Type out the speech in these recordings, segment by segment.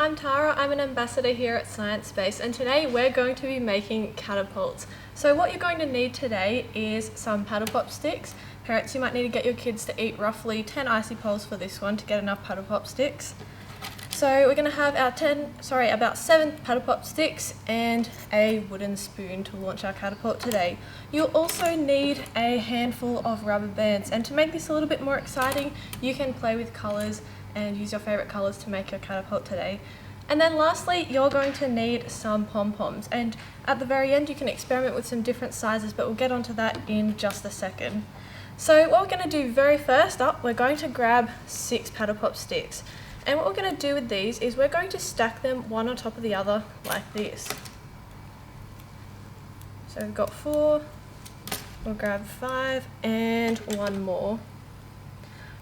I'm Tara. I'm an ambassador here at Science Space, and today we're going to be making catapults. So what you're going to need today is some paddle pop sticks. Parents, you might need to get your kids to eat roughly 10 icy poles for this one to get enough paddle pop sticks. So we're going to have about 7 paddle pop sticks and a wooden spoon to launch our catapult today. You'll also need a handful of rubber bands, and to make this a little bit more exciting, you can play with colours and use your favourite colours to make your catapult today. And then lastly, you're going to need some pom-poms, and at the very end you can experiment with some different sizes, but we'll get onto that in just a second. So what we're going to do very first up, we're going to grab 6 paddle pop sticks. And what we're going to do with these is we're going to stack them one on top of the other like this. So we've got 4, we'll grab 5 and 1 more.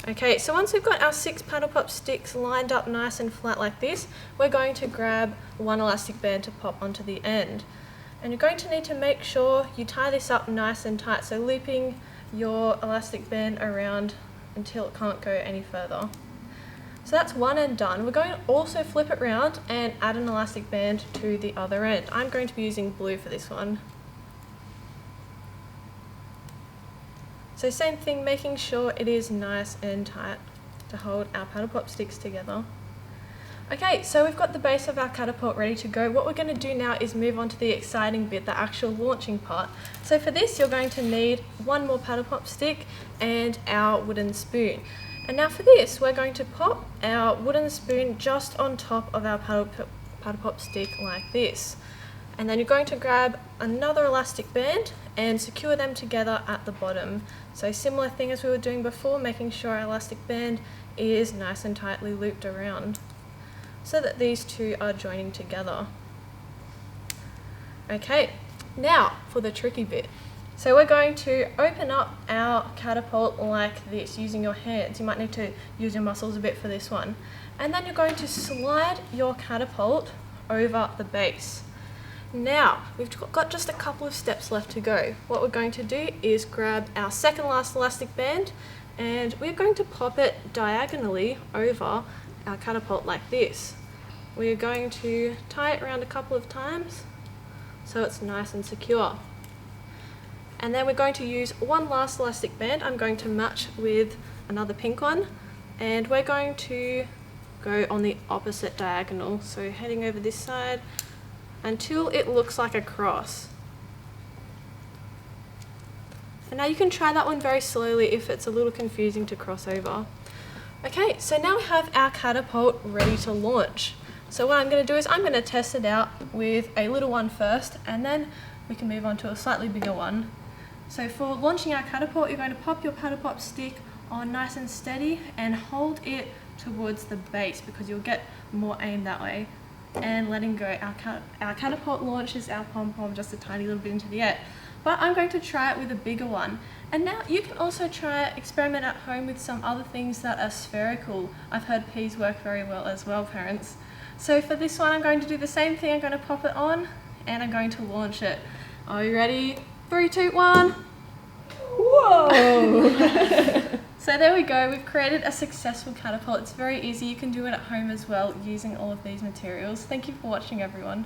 Okay, so once we've got our 6 paddle pop sticks lined up nice and flat like this, we're going to grab 1 elastic band to pop onto the end. And you're going to need to make sure you tie this up nice and tight, so looping your elastic band around until it can't go any further. So that's one end done. We're going to also flip it around and add an elastic band to the other end. I'm going to be using blue for this one. So same thing, making sure it is nice and tight to hold our paddle pop sticks together. Okay, so we've got the base of our catapult ready to go. What we're going to do now is move on to the exciting bit, the actual launching part. So for this, you're going to need 1 more paddle pop stick and our wooden spoon. And now for this, we're going to pop our wooden spoon just on top of our paddle pop stick like this. And then you're going to grab another elastic band and secure them together at the bottom. So similar thing as we were doing before, making sure our elastic band is nice and tightly looped around so that these two are joining together. Okay, now for the tricky bit. So we're going to open up our catapult like this using your hands. You might need to use your muscles a bit for this one. And then you're going to slide your catapult over the base. Now, we've got just a couple of steps left to go. What we're going to do is grab our second last elastic band, and we're going to pop it diagonally over our catapult like this. We're going to tie it around a couple of times so it's nice and secure. And then we're going to use one last elastic band. I'm going to match with another pink one, and we're going to go on the opposite diagonal, so heading over this side until it looks like a cross. And now you can try that one very slowly if it's a little confusing to cross over. Okay, so now we have our catapult ready to launch. So what I'm going to do is I'm going to test it out with a little one first, and then we can move on to a slightly bigger one. So for launching our catapult, you're going to pop your paddle pop stick on nice and steady and hold it towards the base because you'll get more aim that way. And letting go, our catapult launches our pom-pom just a tiny little bit into the air. But I'm going to try it with a bigger one. And now you can also experiment at home with some other things that are spherical. I've heard peas work very well as well, parents. So for this one, I'm going to do the same thing. I'm going to pop it on and I'm going to launch it. Are you ready? 3, 2, 1. Whoa! So there we go, we've created a successful catapult. It's very easy, you can do it at home as well using all of these materials. Thank you for watching, everyone.